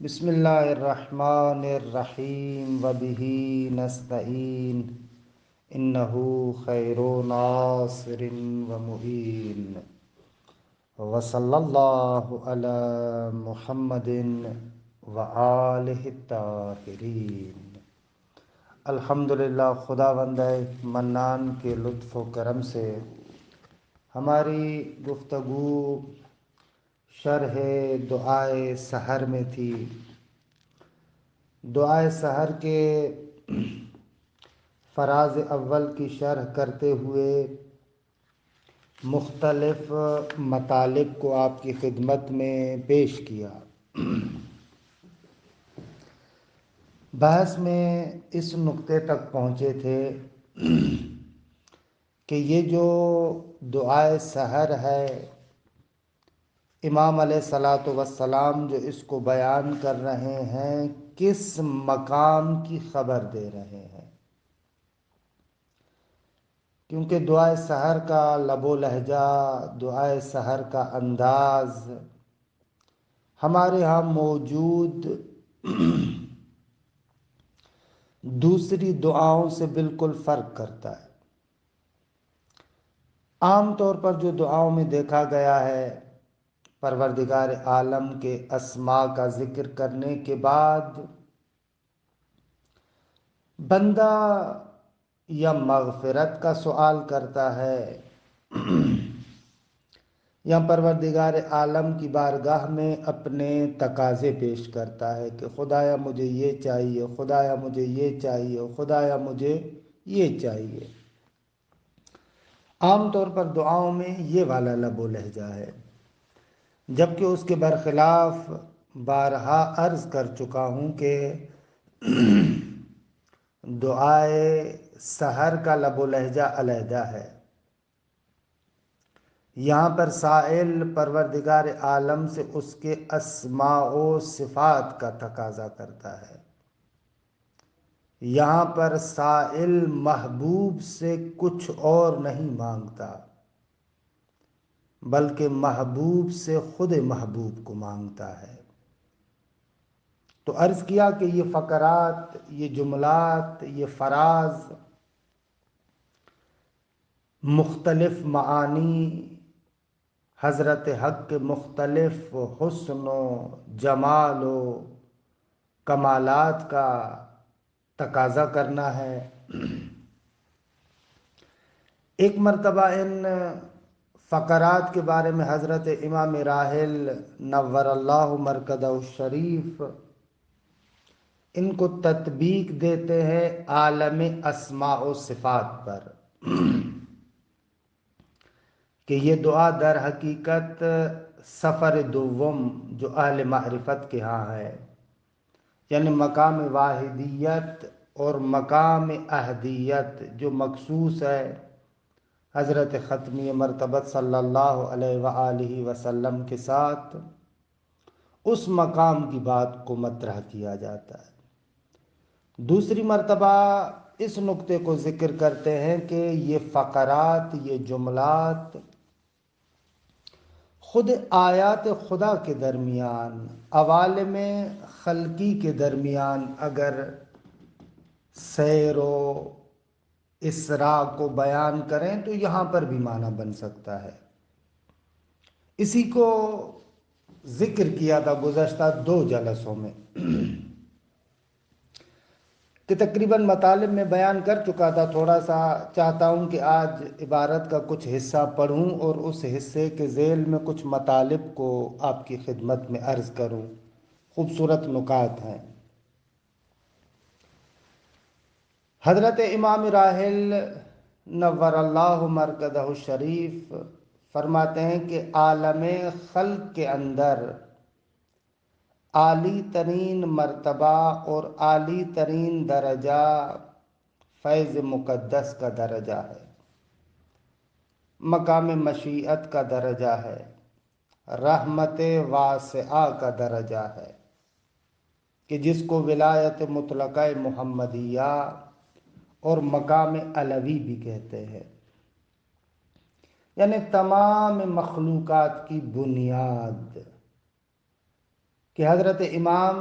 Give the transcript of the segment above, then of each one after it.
بسم اللہ الرحمن الرحیم وبہ نستعین انہ خیر ناصر ومعین وصلی اللہ علی محمد وآلہ الطاہرین۔ الحمدللہ، خداوند منان کے لطف و کرم سے ہماری گفتگو شرح دعائے سحر میں تھی۔ دعائے سحر کے فراز اول کی شرح کرتے ہوئے مختلف مطالب کو آپ کی خدمت میں پیش کیا۔ بحث میں اس نقطے تک پہنچے تھے کہ یہ جو دعائے سحر ہے، امام علیہ الصلاۃ والسلام جو اس کو بیان کر رہے ہیں، کس مقام کی خبر دے رہے ہیں؟ کیونکہ دعائے سحر کا لب و لہجہ، دعائے سحر کا انداز ہمارے ہاں موجود دوسری دعاؤں سے بالکل فرق کرتا ہے۔ عام طور پر جو دعاؤں میں دیکھا گیا ہے، پروردگار عالم کے اسماء کا ذکر کرنے کے بعد بندہ یا مغفرت کا سوال کرتا ہے یا پروردگار عالم کی بارگاہ میں اپنے تقاضے پیش کرتا ہے کہ خدایا مجھے یہ چاہیے، خدایا مجھے یہ چاہیے، خدایا مجھے یہ چاہیے۔ عام طور پر دعاؤں میں یہ والا لب و لہجہ ہے، جبکہ اس کے برخلاف بارہا عرض کر چکا ہوں کہ دعائے سحر کا لب و لہجہ علیحدہ ہے۔ یہاں پر سائل پروردگار عالم سے اس کے اسماء و صفات کا تقاضا کرتا ہے۔ یہاں پر سائل محبوب سے کچھ اور نہیں مانگتا، بلکہ محبوب سے خود محبوب کو مانگتا ہے۔ تو عرض کیا کہ یہ فقرات، یہ جملات، یہ فراز مختلف معانی حضرت حق کے مختلف حسن و جمال و کمالات کا تقاضا کرنا ہے۔ ایک مرتبہ ان فقرات کے بارے میں حضرت امام راحل نور اللہ مرکزہ الشریف ان کو تطبیق دیتے ہیں عالم اسماء و صفات پر، کہ یہ دعا در حقیقت سفر دوم جو اہل معرفت کے ہاں ہے، یعنی مقام واحدیت اور مقام احدیت جو مخصوص ہے حضرت ختمی مرتبت صلی اللہ علیہ وآلہ وسلم کے ساتھ، اس مقام کی بات کو مطرح کیا جاتا ہے۔ دوسری مرتبہ اس نقطے کو ذکر کرتے ہیں کہ یہ فقرات، یہ جملات خود آیات خدا کے درمیان، عوالم خلقی کے درمیان اگر سیر و اسراء کو بیان کریں تو یہاں پر بھی معنی بن سکتا ہے۔ اسی کو ذکر کیا تھا گزشتہ 2 جلسوں میں کہ تقریباً مطالب میں بیان کر چکا تھا۔ تھوڑا سا چاہتا ہوں کہ آج عبارت کا کچھ حصہ پڑھوں اور اس حصے کے ذیل میں کچھ مطالب کو آپ کی خدمت میں عرض کروں۔ خوبصورت نکات ہیں۔ حضرت امام راحل نور اللہ مرکزہ الشریف فرماتے ہیں کہ عالم خلق کے اندر عالی ترین مرتبہ اور عالی ترین درجہ فیض مقدس کا درجہ ہے، مقام مشیت کا درجہ ہے، رحمت واسعہ کا درجہ ہے، کہ جس کو ولایت مطلقہ محمدیہ اور مقام علوی بھی کہتے ہیں، یعنی تمام مخلوقات کی بنیاد، کہ حضرت امام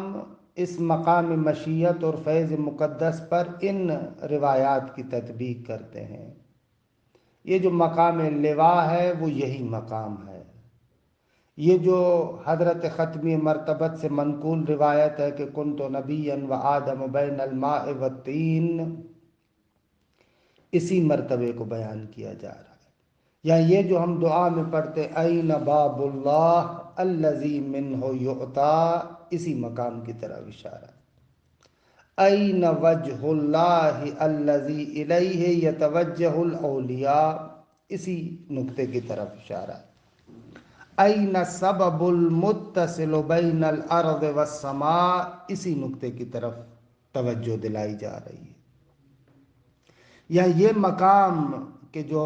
اس مقام مشیت اور فیض مقدس پر ان روایات کی تطبیق کرتے ہیں۔ یہ جو مقام لواء ہے وہ یہی مقام ہے۔ یہ جو حضرت ختمی مرتبت سے منقول روایت ہے کہ کنت نبیا و آدم بین الماء والطین، اسی مرتبے کو بیان کیا جا رہا ہے۔ یا یہ جو ہم دعا میں پڑھتے این باب اللہ الذی منہ یؤتی، اسی مقام کی طرف اشارہ ہے۔ این وجہ اللہ الذی الیہ یتوجہ الاولیاء، اسی نقطے کی طرف اشارہ ہے۔ این سبب المتصل بین الارض والسماء، اسی نقطے کی طرف توجہ دلائی جا رہی ہے۔ یا یہ مقام کہ جو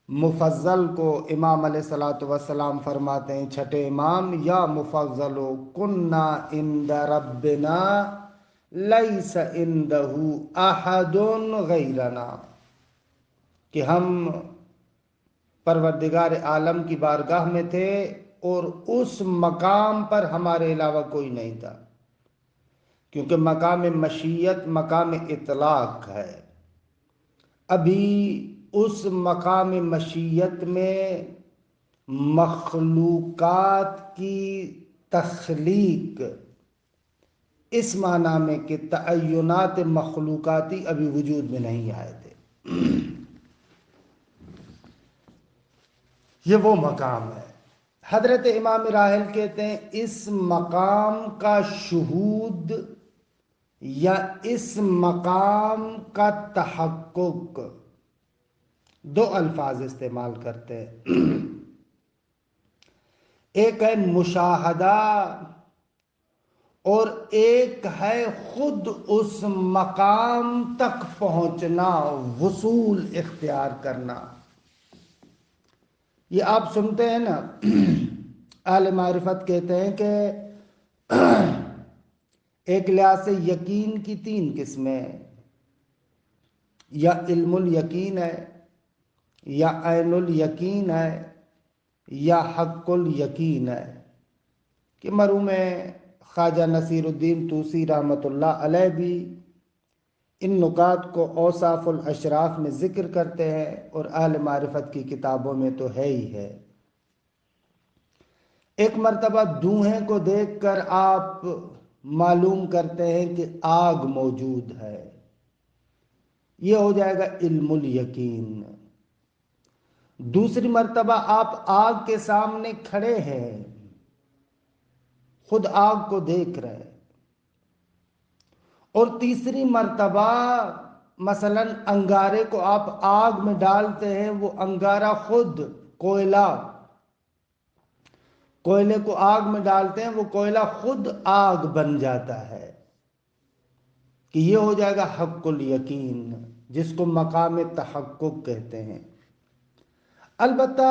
مفضل کو امام علیہ الصلوۃ والسلام فرماتے ہیں، چھٹے امام، یا مفضل کننا عند ربنا لیس عندہ احد غیرنا، کہ ہم پروردگار عالم کی بارگاہ میں تھے اور اس مقام پر ہمارے علاوہ کوئی نہیں تھا، کیونکہ مقام مشیت مقام اطلاق ہے۔ ابھی اس مقام مشیت میں مخلوقات کی تخلیق اس معنی میں کہ تعینات مخلوقاتی ابھی وجود میں نہیں آئے تھے۔ یہ وہ مقام ہے۔ حضرت امام راحل کہتے ہیں اس مقام کا شہود یا اس مقام کا تحقق، دو الفاظ استعمال کرتے ہیں۔ ایک ہے مشاہدہ اور ایک ہے خود اس مقام تک پہنچنا، وصول اختیار کرنا۔ یہ آپ سنتے ہیں نا، اہل معرفت کہتے ہیں کہ ایک لحاظ سے یقین کی تین قسمیں ہیں، یا علم الیقین ہے، یا عین الیقین ہے، یا حق الیقین ہے، کہ مرحوم خواجہ نصیر الدین طوسی رحمۃ اللہ علیہ بھی ان نکات کو اوصاف الاشراف میں ذکر کرتے ہیں، اور اہل معرفت کی کتابوں میں تو ہے ہی ہے۔ ایک مرتبہ دھوئیں کو دیکھ کر آپ معلوم کرتے ہیں کہ آگ موجود ہے، یہ ہو جائے گا علم الیقین۔ دوسری مرتبہ آپ آگ کے سامنے کھڑے ہیں، خود آگ کو دیکھ رہے ہیں۔ اور تیسری مرتبہ مثلا انگارے کو آپ آگ میں ڈالتے ہیں، وہ انگارہ خود کوئلے کو آگ میں ڈالتے ہیں، وہ کوئلہ خود آگ بن جاتا ہے، کہ یہ ہو جائے گا حق الیقین، جس کو مقام تحقق کہتے ہیں۔ البتہ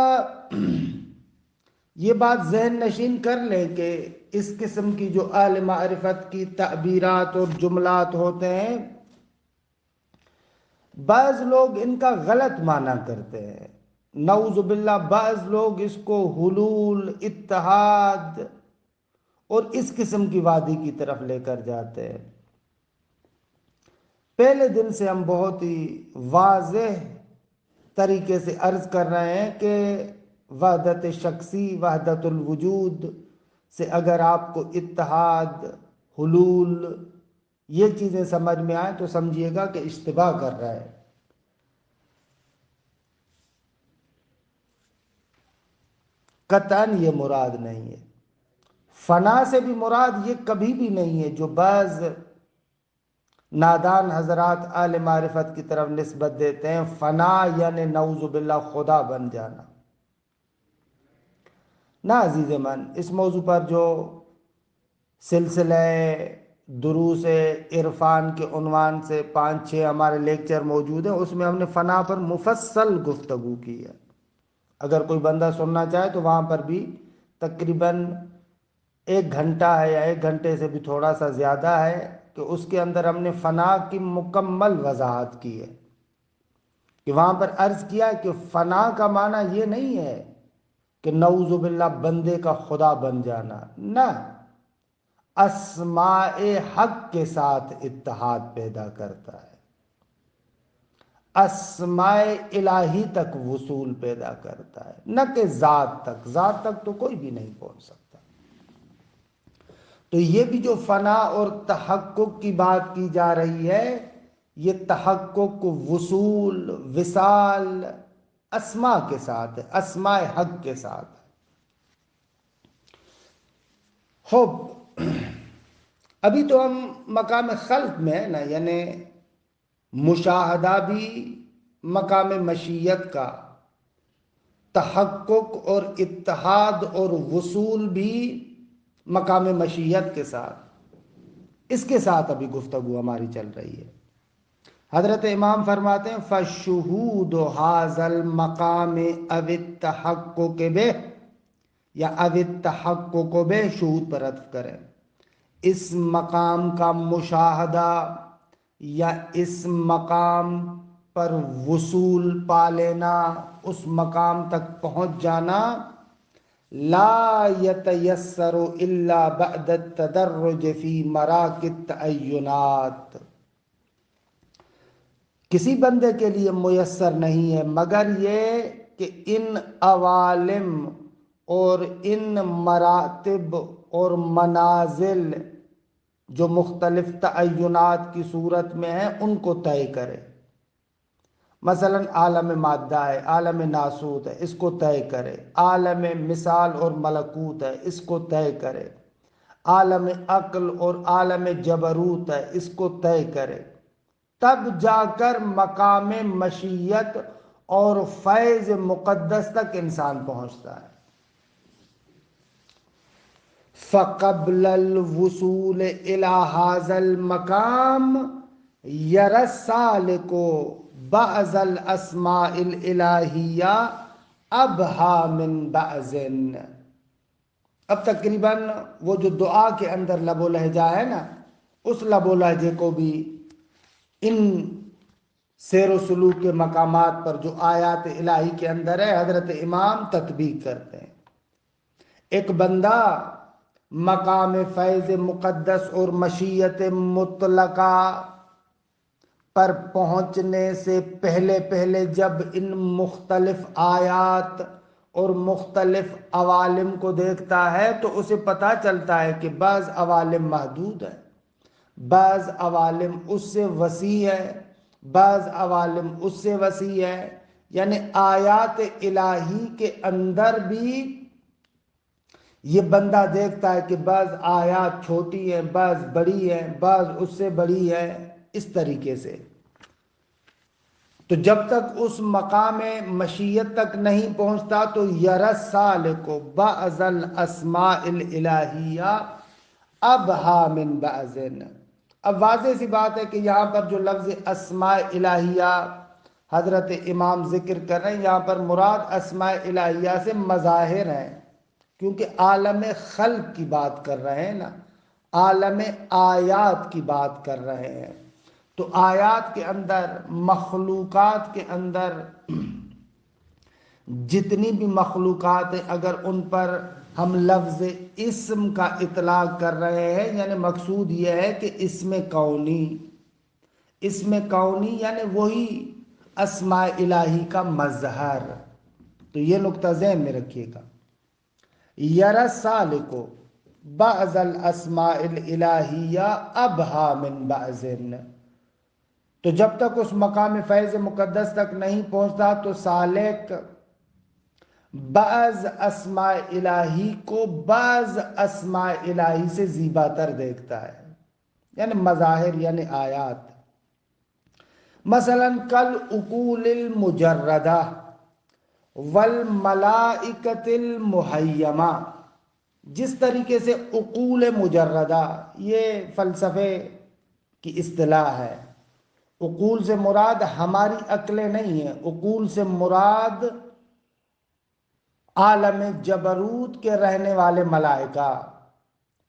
یہ بات ذہن نشین کر لیں کہ اس قسم کی جو اہل معرفت کی تعبیرات اور جملات ہوتے ہیں، بعض لوگ ان کا غلط معنی کرتے ہیں، نعوذ باللہ۔ بعض لوگ اس کو حلول، اتحاد اور اس قسم کی وادی کی طرف لے کر جاتے ہیں۔ پہلے دن سے ہم بہت ہی واضح طریقے سے عرض کر رہے ہیں کہ وحدت شخصی، وحدت الوجود سے اگر آپ کو اتحاد، حلول، یہ چیزیں سمجھ میں آئیں تو سمجھیے گا کہ اشتباہ کر رہا ہے۔ قطعاً یہ مراد نہیں ہے۔ فنا سے بھی مراد یہ کبھی بھی نہیں ہے جو بعض نادان حضرات اہل معرفت کی طرف نسبت دیتے ہیں، فنا یعنی نعوذ باللہ خدا بن جانا۔ نہ عزیز من، اس موضوع پر جو سلسلہ دروس عرفان کے عنوان سے 5-6 ہمارے لیکچر موجود ہیں، اس میں ہم نے فنا پر مفصل گفتگو کی ہے۔ اگر کوئی بندہ سننا چاہے تو وہاں پر بھی تقریباً 1 گھنٹہ ہے، یا 1 گھنٹے سے بھی تھوڑا سا زیادہ ہے، کہ اس کے اندر ہم نے فنا کی مکمل وضاحت کی ہے، کہ وہاں پر عرض کیا ہے کہ فنا کا معنی یہ نہیں ہے کہ نعوذ باللہ بندے کا خدا بن جانا، نہ، اسماء حق کے ساتھ اتحاد پیدا کرتا ہے، اسماء الہی تک وصول پیدا کرتا ہے، نہ کہ ذات تک تو کوئی بھی نہیں پہنچ سکتا۔ تو یہ بھی جو فنا اور تحقق کی بات کی جا رہی ہے، یہ تحقق، وصول، وصال اسماء کے ساتھ ہے، اسماء حق کے ساتھ ہے۔ خوب، ابھی تو ہم مقام خلق میں ہے نا، یعنی مشاہدہ بھی مقام مشیت کا، تحقق اور اتحاد اور وصول بھی مقام مشیت کے ساتھ، اس کے ساتھ ابھی گفتگو ہماری چل رہی ہے۔ حضرت امام فرماتے ہیں فَالشُّهُودُ هَذَا الْمَقَامِ اَوِ التَّحَقُّقِ بِهِ، یا اَوِ التَّحَقُّقُ بِهِ، شہود پر عطف کریں، اس مقام کا مشاہدہ یا اس مقام پر وصول پا لینا، اس مقام تک پہنچ جانا، لا یتیسر الا بعد التدرج فی مراکز التعینات، کسی بندے کے لیے میسر نہیں ہے مگر یہ کہ ان عوالم اور ان مراتب اور منازل جو مختلف تعینات کی صورت میں ہیں ان کو طے کرے۔ مثلا عالم مادہ ہے، عالم ناسوت ہے، اس کو طے کرے، عالم مثال اور ملکوت ہے، اس کو طے کرے، عالم عقل اور عالم جبروت ہے، اس کو طے کرے، تب جا کر مقام مشیت اور فیض مقدس تک انسان پہنچتا ہے۔ فَقَبْلَ الْوُصُولِ إِلَى هَذَا الْمَقَامِ يَرَى السَّالِكُ بَعْضَ الْأَسْمَاءِ الْإِلَٰهِيَّةِ أَبْهَىٰ مِنْ بَعْضٍ۔ اب تقریباً وہ جو دعا کے اندر لب و لہجہ ہے نا، اس لب و لہجے کو بھی ان سیر و سلوک کے مقامات پر جو آیات الہی کے اندر ہے حضرت امام تطبیق کرتے ہیں۔ ایک بندہ مقام فیض مقدس اور مشیت مطلقہ پر پہنچنے سے پہلے جب ان مختلف آیات اور مختلف عوالم کو دیکھتا ہے تو اسے پتہ چلتا ہے کہ بعض عوالم محدود ہیں، بعض عوالم اس سے وسیع ہے، بعض عوالم اس سے وسیع ہے، یعنی آیات الہی کے اندر بھی یہ بندہ دیکھتا ہے کہ بعض آیات چھوٹی ہیں، بعض بڑی ہیں، بعض اس سے بڑی ہے، اس طریقے سے۔ تو جب تک اس مقام مشیت تک نہیں پہنچتا تو یَرَى السَّالِکُ بَعْضَ الْأَسْمَاءِ الْإِلَٰهِيَّةِ أَبْهَىٰ مِنْ بَعْضٍ۔ اب واضح سی بات ہے کہ یہاں پر جو لفظ اسماء الہیہ حضرت امام ذکر کر رہے ہیں، یہاں پر مراد اسماء الہیہ سے مظاہر ہیں، کیونکہ عالم خلق کی بات کر رہے ہیں نا، عالم آیات کی بات کر رہے ہیں۔ تو آیات کے اندر، مخلوقات کے اندر جتنی بھی مخلوقات ہیں، اگر ان پر ہم لفظ اسم کا اطلاق کر رہے ہیں، یعنی مقصود یہ ہے کہ اسم کونی، اسم کونی یعنی وہی اسماء الہی کا مظہر۔ تو یہ نقطہ ذہن میں رکھیے گا، یَرَى السَّالِکُ بَعْضَ الْأَسْمَاءِ الْإِلَٰهِيَّةِ أَبْهَىٰ مِنْ بَعْضٍ۔ تو جب تک اس مقام فیض مقدس تک نہیں پہنچتا تو سالک بعض اسماء الہی کو بعض اسماء الہی سے زیبا تر دیکھتا ہے، یعنی مظاہر یعنی آیات۔ مثلا کالعقول المجردہ والملائکۃ المحیمہ، جس طریقے سے عقول مجردہ، یہ فلسفے کی اصطلاح ہے۔ عقول سے مراد ہماری عقلیں نہیں ہیں، عقول سے مراد عالم جبروت کے رہنے والے ملائکہ،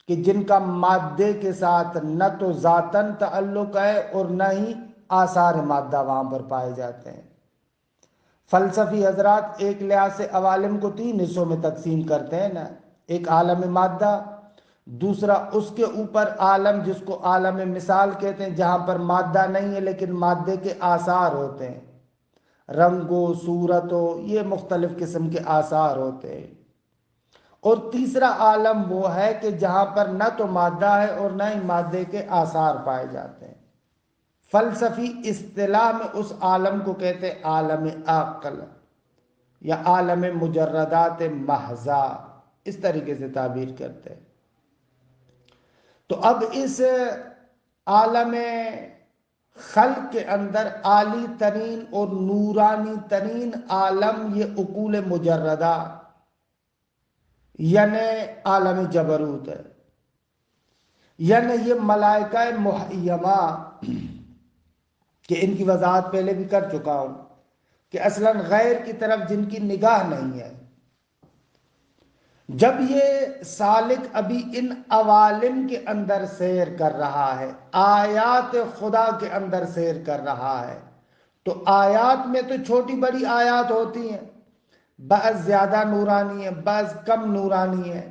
کہ جن کا مادے کے ساتھ نہ تو ذاتاً تعلق ہے اور نہ ہی آثار مادہ وہاں پر پائے جاتے ہیں۔ فلسفی حضرات ایک لحاظ سے عوالم کو 3 حصوں میں تقسیم کرتے ہیں نا، ایک عالم مادہ، دوسرا اس کے اوپر عالم جس کو عالم مثال کہتے ہیں، جہاں پر مادہ نہیں ہے لیکن مادے کے آثار ہوتے ہیں، رنگ و صورت و یہ مختلف قسم کے آثار ہوتے ہیں، اور تیسرا عالم وہ ہے کہ جہاں پر نہ تو مادہ ہے اور نہ ہی مادے کے آثار پائے جاتے ہیں۔ فلسفی اصطلاح میں اس عالم کو کہتے ہیں عالم عقل یا عالم مجردات محضہ، اس طریقے سے تعبیر کرتے ہیں۔ تو اب اس عالم خلق کے اندر عالی ترین اور نورانی ترین عالم یہ عقول مجردہ یعنی عالم جبروت ہے، یعنی یہ ملائکہ محیمہ کہ ان کی وضاحت پہلے بھی کر چکا ہوں کہ اصلاً غیر کی طرف جن کی نگاہ نہیں ہے، جب یہ سالک ابھی ان عوالم کے اندر سیر کر رہا ہے، آیات خدا کے اندر سیر کر رہا ہے، تو آیات میں تو چھوٹی بڑی آیات ہوتی ہیں، بعض زیادہ نورانی ہے، بعض کم نورانی ہے۔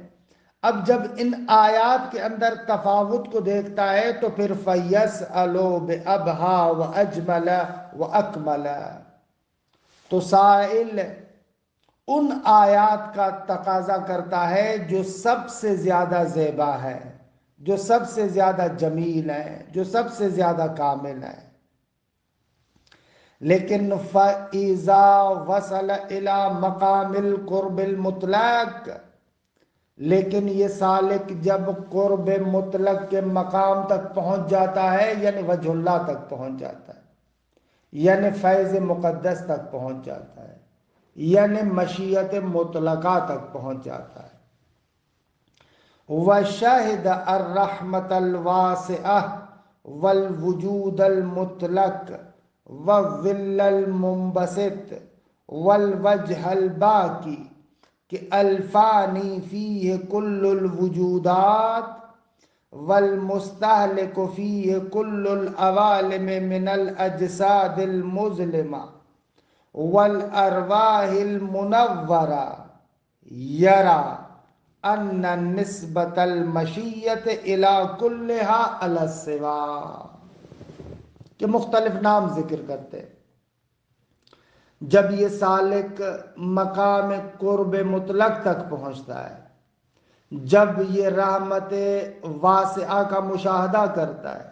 اب جب ان آیات کے اندر تفاوت کو دیکھتا ہے تو پھر فَيَسْأَلُوا بِأَبْهَا وَأَجْمَلَ وَأَكْمَلَ، تو سائل ان آیات کا تقاضا کرتا ہے جو سب سے زیادہ زیبا ہے، جو سب سے زیادہ جمیل ہے، جو سب سے زیادہ کامل ہے۔ لیکن فَإِذَا وَصَلَ إِلَى مَقَامِ الْقُرْبِ الْمُطْلَقِ، لیکن یہ سالک جب قرب مطلق کے مقام تک پہنچ جاتا ہے، یعنی وجہ اللہ تک پہنچ جاتا ہے، یعنی فیض مقدس تک پہنچ جاتا ہے، یعنی مشیت مطلقہ تک پہنچ جاتا ہے، وَشَهِدَ الرَّحْمَةَ الْوَاسِعَةَ وَالْوُجُودَ الْمُطْلَقَ وَالظِّلَّ الْمُنبَسِطَ وَالْوَجْهَ الْبَاقِي کہ الفانی فیہ کل الوجودات والمستہلک فیہ کل العوالم من الاجساد المظلمہ والارواح المنورہ یرا ان نسبت المشیت الى کلہا علی السوا، کہ مختلف نام ذکر کرتے ہیں۔ جب یہ سالک مقام قرب مطلق تک پہنچتا ہے، جب یہ رحمت واسعہ کا مشاہدہ کرتا ہے،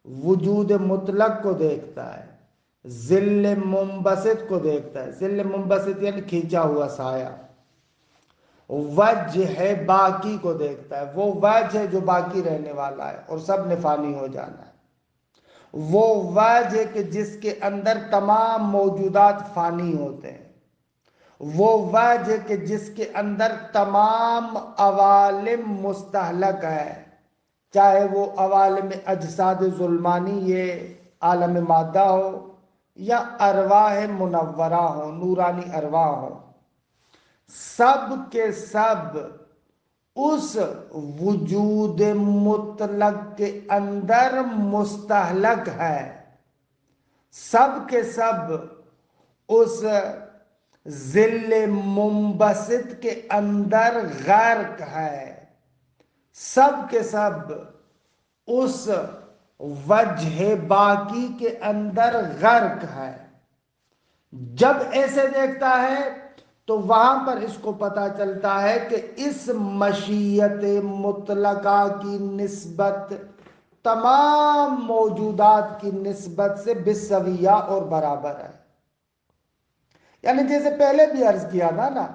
وجود مطلق کو دیکھتا ہے، ظل منبسط کو دیکھتا ہے، ظل منبسط یعنی کھینچا ہوا سایہ، وجہ باقی کو دیکھتا ہے، وہ وجہ ہے جو باقی رہنے والا ہے اور سب نے فانی ہو جانا ہے، وہ وجہ کہ جس کے اندر تمام موجودات فانی ہوتے ہیں، وہ وجہ کہ جس کے اندر تمام عوالم مستہلک ہے، چاہے وہ عوالم اجساد ظلمانی یہ عالم مادہ ہو یا ارواح منورہ ہو، نورانی ارواح ہو، سب کے سب اس وجود مطلق کے اندر مستہلک ہے، سب کے سب اس ظل منبسط کے اندر غرق ہے، سب کے سب اس وجہ باقی کے اندر غرق ہے۔ جب ایسے دیکھتا ہے تو وہاں پر اس کو پتا چلتا ہے کہ اس مشیت مطلقہ کی نسبت تمام موجودات کی نسبت سے بالسویہ اور برابر ہے، یعنی جیسے پہلے بھی عرض کیا تھا نا،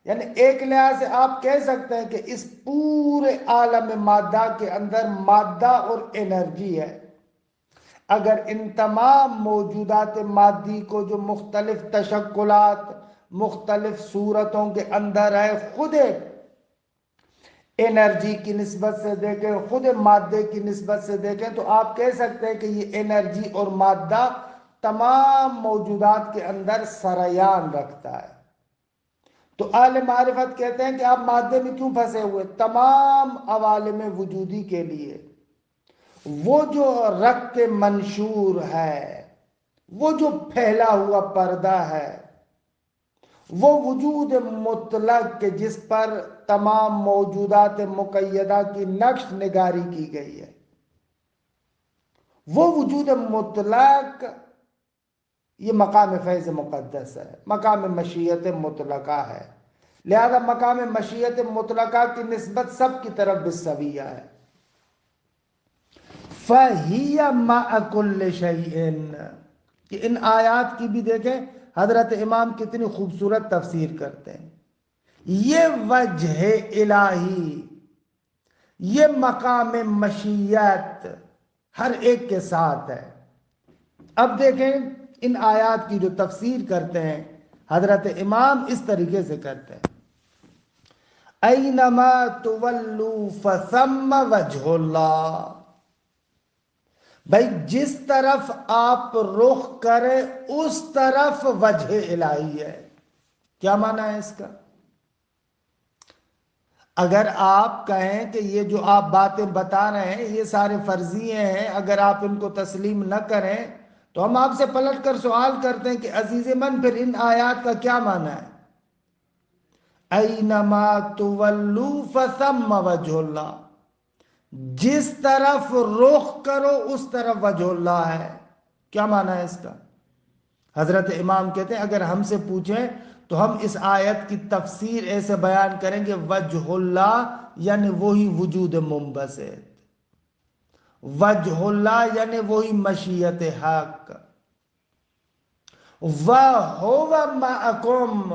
یعنی ایک لحاظ سے آپ کہہ سکتے ہیں کہ اس پورے عالم مادہ کے اندر مادہ اور انرجی ہے، اگر ان تمام موجودات مادی کو جو مختلف تشکلات مختلف صورتوں کے اندر ہے، خود انرجی کی نسبت سے دیکھیں، خود مادے کی نسبت سے دیکھیں، تو آپ کہہ سکتے ہیں کہ یہ انرجی اور مادہ تمام موجودات کے اندر سریان رکھتا ہے۔ تو اہل معرفت کہتے ہیں کہ آپ مادے میں کیوں پھنسے ہوئے؟ تمام عوالم وجودی کے لیے وہ جو رق کے منشور ہے، وہ جو پھیلا ہوا پردہ ہے، وہ وجود مطلق کہ جس پر تمام موجودات مقیدہ کی نقش نگاری کی گئی ہے، وہ وجود مطلق یہ مقام فیض مقدس ہے، مقام مشیت مطلقہ ہے، لہذا مقام مشیت مطلقہ کی نسبت سب کی طرف بالسویہ ہے۔ فَهِيَ مَعَ كُلِّ شَيْءٍ، کہ ان آیات کی بھی دیکھیں حضرت امام کتنی خوبصورت تفسیر کرتے ہیں۔ یہ وجہ الہی، یہ مقام مشیت ہر ایک کے ساتھ ہے۔ اب دیکھیں ان آیات کی جو تفسیر کرتے ہیں حضرت امام اس طریقے سے کرتے ہیں، اینما تولوا فثم وجہ اللہ، بھائی جس طرف آپ رخ کریں اس طرف وجہ الہی ہے۔ کیا معنی ہے اس کا؟ اگر آپ کہیں کہ یہ جو آپ باتیں بتا رہے ہیں یہ سارے فرضیے ہیں، اگر آپ ان کو تسلیم نہ کریں تو ہم آپ سے پلٹ کر سوال کرتے ہیں کہ عزیز من پھر ان آیات کا کیا معنی ہے؟ اینما تولوا فثم وجہ اللہ، جس طرف رخ کرو اس طرف وجہ اللہ ہے۔ کیا معنی ہے اس کا؟ حضرت امام کہتے ہیں اگر ہم سے پوچھیں تو ہم اس آیت کی تفسیر ایسے بیان کریں گے، وجہ اللہ یعنی وہی وجود منبسط، وجہ اللہ یعنی وہی مشیت حق، وَهُوَ مَعَكُمْ،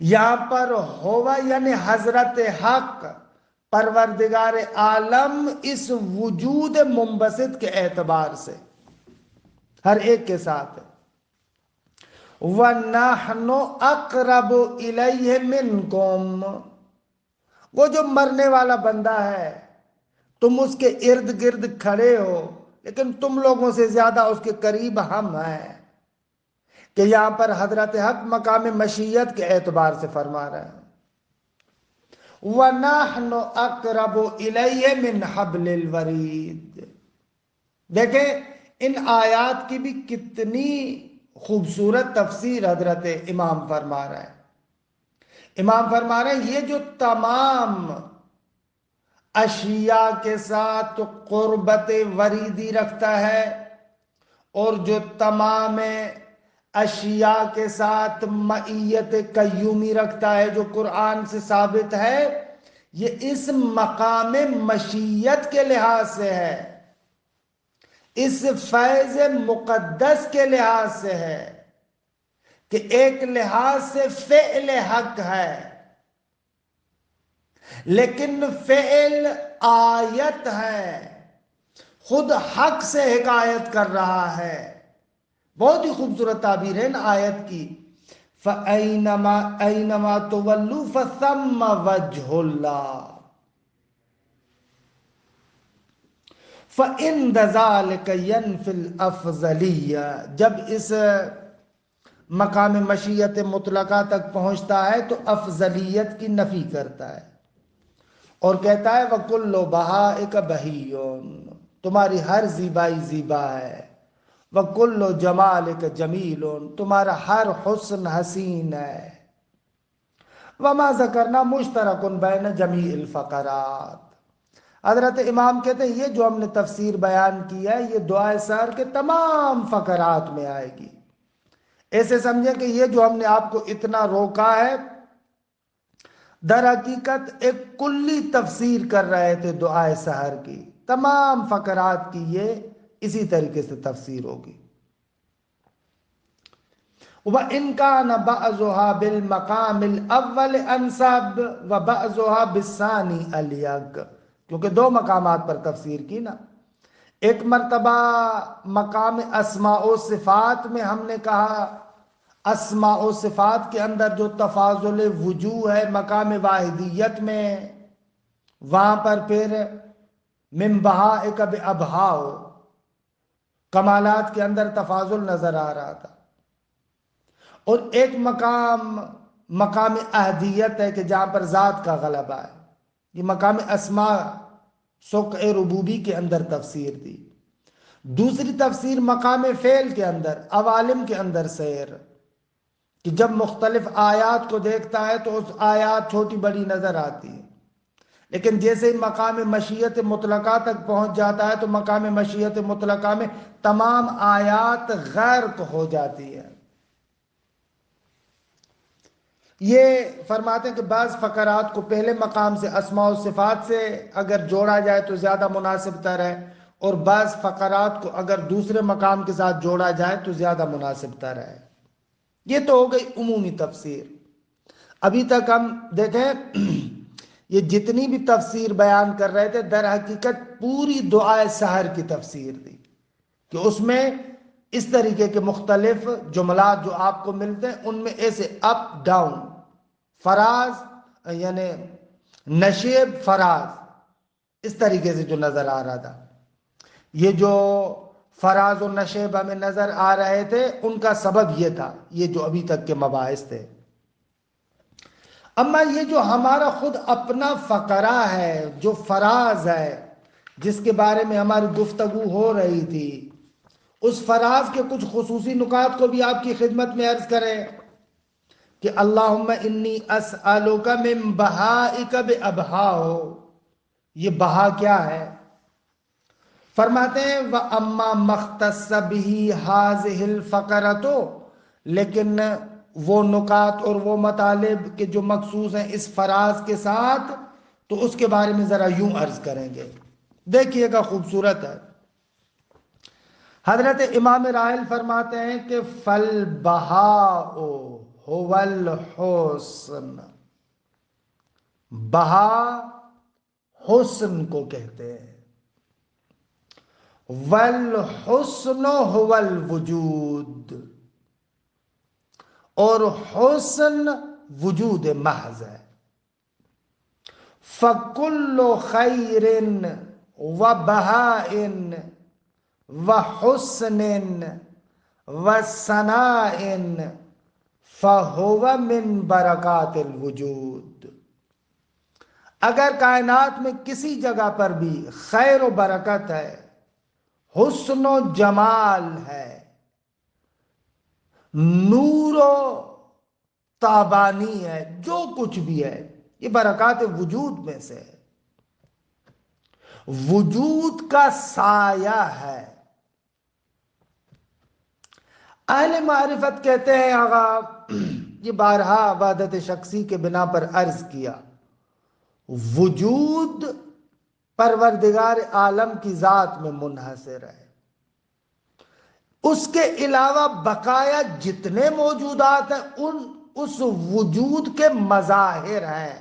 یہاں پر ہوا یعنی حضرت حق پروردگار عالم اس وجود منبسط کے اعتبار سے ہر ایک کے ساتھ ہے۔ وَنَحْنُ أَقْرَبُ إِلَيْهِ مِنْكُمْ، وہ جو مرنے والا بندہ ہے تم اس کے ارد گرد کھڑے ہو لیکن تم لوگوں سے زیادہ اس کے قریب ہم ہیں، کہ یہاں پر حضرت حق مقام مشیت کے اعتبار سے فرما رہے ہیں۔ وَنَحْنُ أَقْرَبُ إِلَيْهِ مِنْ حَبْلِ الْوَرِيدِ، دیکھیں ان آیات کی بھی کتنی خوبصورت تفسیر حضرت امام فرما رہے ہیں۔ امام فرما رہے ہیں یہ جو تمام اشیاء کے ساتھ قربت وریدی رکھتا ہے اور جو تمام اشیاء کے ساتھ معیت قیومی رکھتا ہے جو قرآن سے ثابت ہے، یہ اس مقام مشیت کے لحاظ سے ہے، اس فیض مقدس کے لحاظ سے ہے، کہ ایک لحاظ سے فعل حق ہے لیکن فعل آیت ہے، خود حق سے حکایت کر رہا ہے۔ بہت ہی خوبصورت تعبیر ہے نا آیت کی، فَأَيْنَمَا تُوَلُّوا فَثَمَّ وَجْهُ اللَّهِ فَإِنْ ذَلِكَ يَنْفِي الْأَفْضَلِيَّةِ، جب اس مقام مشیت مطلقہ تک پہنچتا ہے تو افضلیت کی نفی کرتا ہے اور کہتا ہے وَكُلُّ بَهَائِكَ بَهِيٌّ، تمہاری ہر زیبائی زیبا ہے، وَكُلُّ جَمَالِكَ جَمِيلٌ، تمہارا ہر حسن حسین ہے، وَمَا ذَكَرْنَا مُشْتَرَكٌ بَيْنَ جَمِيعِ الْفَقَرَاتِ۔ حضرت امام کہتے ہیں یہ جو ہم نے تفسیر بیان کی ہے یہ دعائے سحر کے تمام فقرات میں آئے گی۔ ایسے سمجھیں کہ یہ جو ہم نے آپ کو اتنا روکا ہے در حقیقت ایک کلی تفسیر کر رہے تھے دعائے سحر کی، تمام فقرات کی یہ اسی طریقے سے تفسیر ہوگی۔ وَإِنْ كَانَ بَعْضُهَا بِالْمَقَامِ الْأَوَّلِ أَنْسَبْ وَبَعْضُهَا بِالثَّانِي أَلْيَقْ، کیونکہ دو مقامات پر تفسیر کی نا، ایک مرتبہ مقام اسماء و صفات میں ہم نے کہا اسماء و صفات کے اندر جو تفاضل وجوہ ہے مقام واحدیت میں، وہاں پر پھر من بہائک بابہاء کمالات کے اندر تفاضل نظر آ رہا تھا، اور ایک مقام احدیت ہے کہ جہاں پر ذات کا غلبہ ہے، یہ مقام اسماء سقع ربوبی کے اندر تفسیر دی۔ دوسری تفسیر مقام فعل کے اندر عوالم کے اندر سیر، کہ جب مختلف آیات کو دیکھتا ہے تو اس آیات چھوٹی بڑی نظر آتی ہے، لیکن جیسے ہی مقام مشیت مطلقہ تک پہنچ جاتا ہے تو مقام مشیت مطلقہ میں تمام آیات غرق ہو جاتی ہے۔ یہ فرماتے ہیں کہ بعض فقرات کو پہلے مقام سے اسماء و صفات سے اگر جوڑا جائے تو زیادہ مناسب تر ہے، اور بعض فقرات کو اگر دوسرے مقام کے ساتھ جوڑا جائے تو زیادہ مناسب تر ہے۔ یہ تو ہو گئی عمومی تفسیر۔ ابھی تک ہم دیکھیں یہ جتنی بھی تفسیر بیان کر رہے تھے در حقیقت پوری دعائے سحر کی تفسیر تھی، کہ اس میں اس طریقے کے مختلف جملات جو آپ کو ملتے ہیں ان میں ایسے اپ ڈاؤن، فراز یعنی نشیب فراز، اس طریقے سے جو نظر آ رہا تھا، یہ جو فراز و نشیب ہمیں نظر آ رہے تھے ان کا سبب یہ تھا، یہ جو ابھی تک کے مباحث تھے۔ اما یہ جو ہمارا خود اپنا فقرہ ہے جو فراز ہے، جس کے بارے میں ہماری گفتگو ہو رہی تھی، اس فراز کے کچھ خصوصی نکات کو بھی آپ کی خدمت میں عرض کریں کہ اللہم انی اسألوک من بہائک بابہاؤ، یہ بہا کیا ہے؟ فرماتے ہیں وَأَمَّا مَخْتَصَّ بِهِ هَذِهِ الْفَقَرَةُ، لیکن وہ نکات اور وہ مطالب کے جو مخصوص ہیں اس فراز کے ساتھ، تو اس کے بارے میں ذرا یوں عرض کریں گے، دیکھیے گا خوبصورت ہے۔ حضرت امام راحل فرماتے ہیں کہ فَالْبَهَاءُ هُوَ الْحُسْنُ، بہا حسن کو کہتے ہیں، وَالْحُسْنُ هُوَ الْوُجُودُ، اور حسن وجود محض ہے۔ فَكُلُّ خَيْرٍ وَبَهَاءٍ وَحُسْنٍ وَثَنَاءٍ فَهُوَ مِن بَرَكَاتِ الْوُجُودِ، اگر کائنات میں کسی جگہ پر بھی خیر و برکت ہے، حسن و جمال ہے، نور و تابانی ہے، جو کچھ بھی ہے، یہ برکات وجود میں سے ہے، وجود کا سایہ ہے۔ اہل معرفت کہتے ہیں، آغا یہ بارہا عبادت شخصی کے بنا پر عرض کیا، وجود پروردگار عالم کی ذات میں منحصر ہے، اس کے علاوہ بقایا جتنے موجودات ہیں اس وجود کے مظاہر ہیں،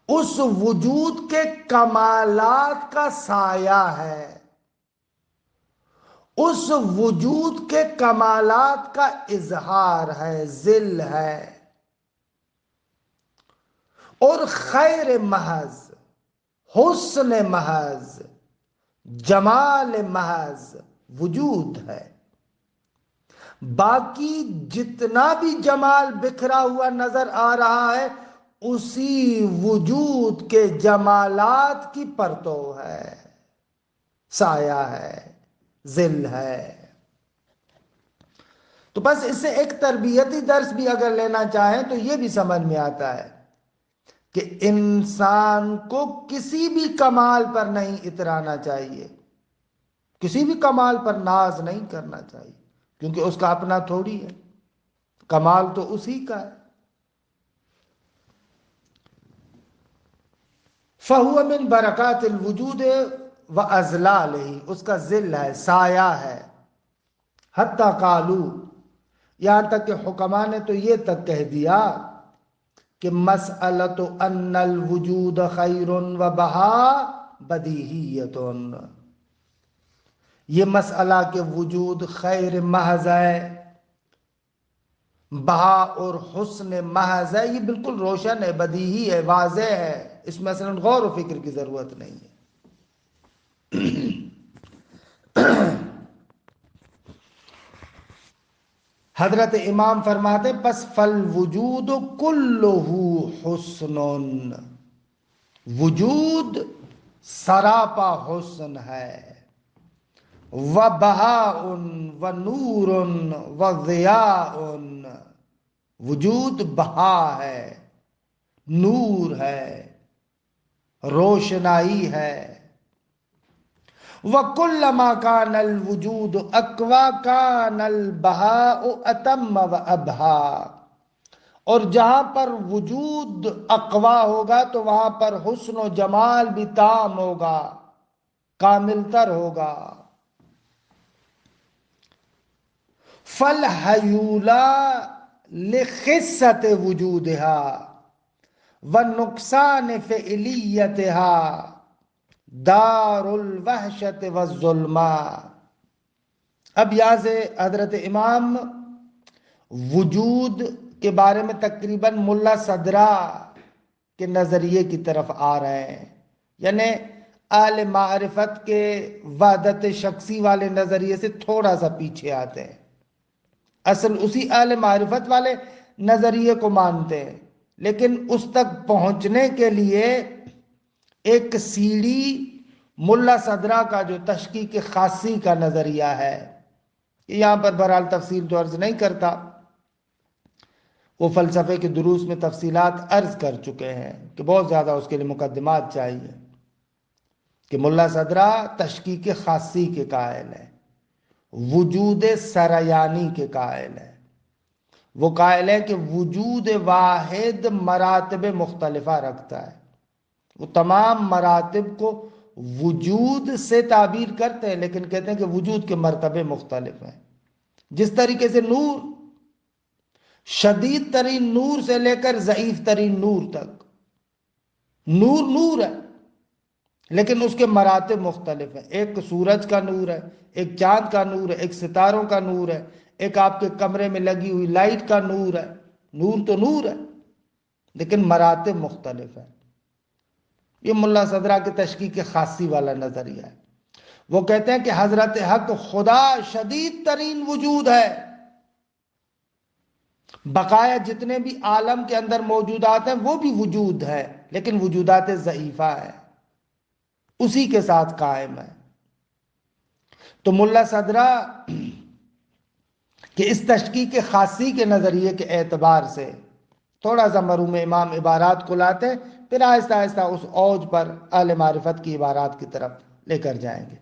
اس وجود کے کمالات کا سایہ ہے، اس وجود کے کمالات کا اظہار ہے، ظل ہے، اور خیر محض، حسن محض، جمال محض وجود ہے۔ باقی جتنا بھی جمال بکھرا ہوا نظر آ رہا ہے اسی وجود کے جمالات کی پرتو ہے، سایہ ہے، ظل ہے۔ تو بس اس سے ایک تربیتی درس بھی اگر لینا چاہیں تو یہ بھی سمجھ میں آتا ہے کہ انسان کو کسی بھی کمال پر نہیں اترانا چاہیے، کسی بھی کمال پر ناز نہیں کرنا چاہیے، کیونکہ اس کا اپنا تھوڑی ہے، کمال تو اسی کا ہے۔ فَهُوَ مِن بَرَكَاتِ الْوُجُودِ وَأَزْلَالِهِ، اس کا ظل ہے، سایہ ہے۔ حَتَّى قَالُوا، یہاں تک کہ حکماء نے تو یہ تک کہہ دیا کہ مَسْأَلَةُ أَنَّ الْوُجُودَ خَيْرٌ وَبَهَاءٌ بَدِيهِيَّةٌ، یہ مسئلہ کہ وجود خیر محض ہے، بہا اور حسن محض ہے، یہ بالکل روشن ہے، بدیہی ہے، واضح ہے، اس میں اصلا غور و فکر کی ضرورت نہیں ہے۔ حضرت امام فرماتے پس فالوجود کلہ حسن، وجود سراپا حسن ہے، وبہاء ونور وضیاء، وجود بہا ہے، نور ہے، روشنائی ہے۔ وَكُلَّمَا كَانَ الْوُجُودُ أَقْوَى كَانَ الْبَهَاءُ أَتَمَّ وَأَبْهَى، اور جہاں پر وجود اقوا ہوگا تو وہاں پر حسن و جمال بھی تام ہوگا، کامل تر ہوگا۔ فَالْحَيُولَى لِخِسَّةِ وُجُودِهَا وَالنُّقْصَانِ فِعْلِيَّتِهَا دَارُ الْوَحْشَةِ وَالظُّلْمَةِ۔ اب یہاں سے حضرت امام وجود کے بارے میں تقریباً ملا صدرہ کے نظریے کی طرف آ رہے ہیں، یعنی اہل معرفت کے وحدت شخصی والے نظریے سے تھوڑا سا پیچھے آتے ہیں۔ اصل اسی اہل معرفت والے نظریے کو مانتے ہیں، لیکن اس تک پہنچنے کے لیے ایک سیڑھی ملا صدرہ کا جو تشکیک خاصی کا نظریہ ہے، یہاں پر بہرحال تفصیل تو عرض نہیں کرتا، وہ فلسفے کے دروس میں تفصیلات عرض کر چکے ہیں کہ بہت زیادہ اس کے لیے مقدمات چاہیے، کہ ملا صدرہ تشکیک خاصی کے قائل ہے، وجود سریانی کے قائل ہے۔ وہ قائل ہے کہ وجود واحد مراتب مختلفہ رکھتا ہے، وہ تمام مراتب کو وجود سے تعبیر کرتے ہیں، لیکن کہتے ہیں کہ وجود کے مرتبے مختلف ہیں۔ جس طریقے سے نور شدید ترین نور سے لے کر ضعیف ترین نور تک، نور نور ہے لیکن اس کے مراتب مختلف ہیں۔ ایک سورج کا نور ہے، ایک چاند کا نور ہے، ایک ستاروں کا نور ہے، ایک آپ کے کمرے میں لگی ہوئی لائٹ کا نور ہے۔ نور تو نور ہے لیکن مراتب مختلف ہیں۔ یہ ملا صدرہ کے تشکیک خاصی والا نظریہ ہے۔ وہ کہتے ہیں کہ حضرت حق خدا شدید ترین وجود ہے، بقایا جتنے بھی عالم کے اندر موجودات ہیں وہ بھی وجود ہے، لیکن وجودات ضعیفہ ہے، اسی کے ساتھ قائم ہے۔ تو ملا صدرہ کہ اس تشکیک خاصی کے نظریے کے اعتبار سے تھوڑا سا مرحوم امام عبارات کو لاتے ہیں، پھر آہستہ آہستہ اس اوج پر اہل معرفت کی عبارات کی طرف لے کر جائیں گے۔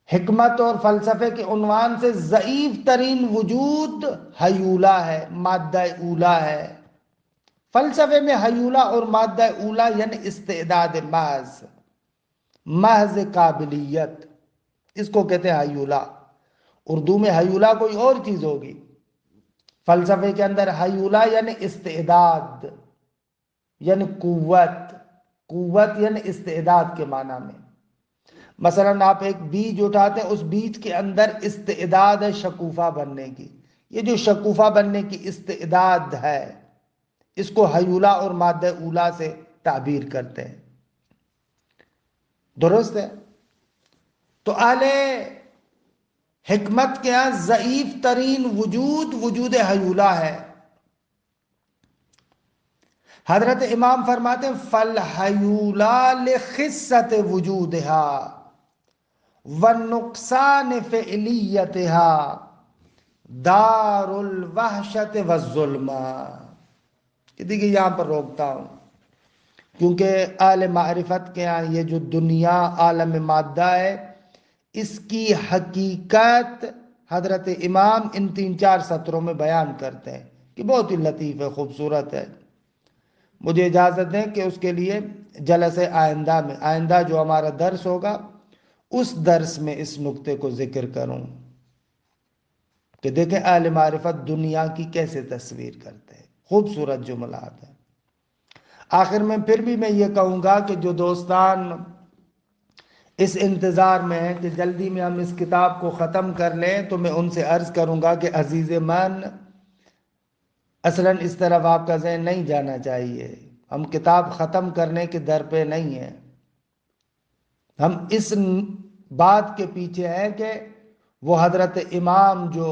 حکمت اور فلسفے کے عنوان سے ضعیف ترین وجود حیولہ ہے، مادہ اولا ہے۔ فلسفے میں حیولہ اور مادہ اولا یعنی استعداد محض، محض قابلیت، اس کو کہتے ہیں حیولہ۔ اردو میں حیولہ کوئی اور چیز ہوگی، فلسفے کے اندر حیولہ یعنی استعداد، یعنی قوت، قوت یعنی استعداد کے معنی میں۔ مثلا آپ ایک بیج اٹھاتے ہیں، اس بیج کے اندر استعداد ہے شکوفہ بننے کی، یہ جو شکوفہ بننے کی استعداد ہے اس کو حیولہ اور مادہ اولا سے تعبیر کرتے ہیں۔ درست ہے؟ تو اہل حکمت کے ہاں ضعیف ترین وجود وجود حیولہ ہے۔ حضرت امام فرماتے ہیں فَالْحَيُولَى لِخِسَّةِ وُجُودِهَا وَالنُّقْصَانِ فِعْلِيَّتِهَا دَارُ الْوَحْشَةِ وَالظُّلْمَةِ۔ کہ دیکھیے یہاں پر روکتا ہوں کیونکہ اہل معرفت کے ہاں یہ جو دنیا عالم مادہ ہے اس کی حقیقت حضرت امام ان 3-4 سطروں میں بیان کرتے ہیں کہ بہت ہی لطیف ہے، خوبصورت ہے۔ مجھے اجازت دیں کہ اس کے لیے جلسے آئندہ جو ہمارا درس ہوگا اس درس میں اس نقطے کو ذکر کروں کہ دیکھیں اہل معرفت دنیا کی کیسے تصویر کرتے ہیں، خوبصورت جملات ہیں۔ آخر میں پھر بھی میں یہ کہوں گا کہ جو دوستان اس انتظار میں ہیں کہ جلدی میں ہم اس کتاب کو ختم کر لیں تو میں ان سے عرض کروں گا کہ عزیز من، اصلاً اس طرف آپ کا ذہن نہیں جانا چاہیے، ہم کتاب ختم کرنے کے در پہ نہیں ہیں، ہم اس بات کے پیچھے ہیں کہ وہ حضرت امام جو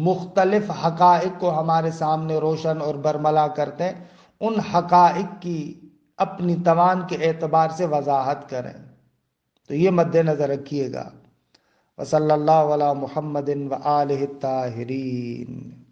مختلف حقائق کو ہمارے سامنے روشن اور برملا کرتے ہیں ان حقائق کی اپنی توان کے اعتبار سے وضاحت کریں۔ تو یہ مد نظر رکھیے گا۔ وصلی اللہ علی محمد و آلہ الطاہرین۔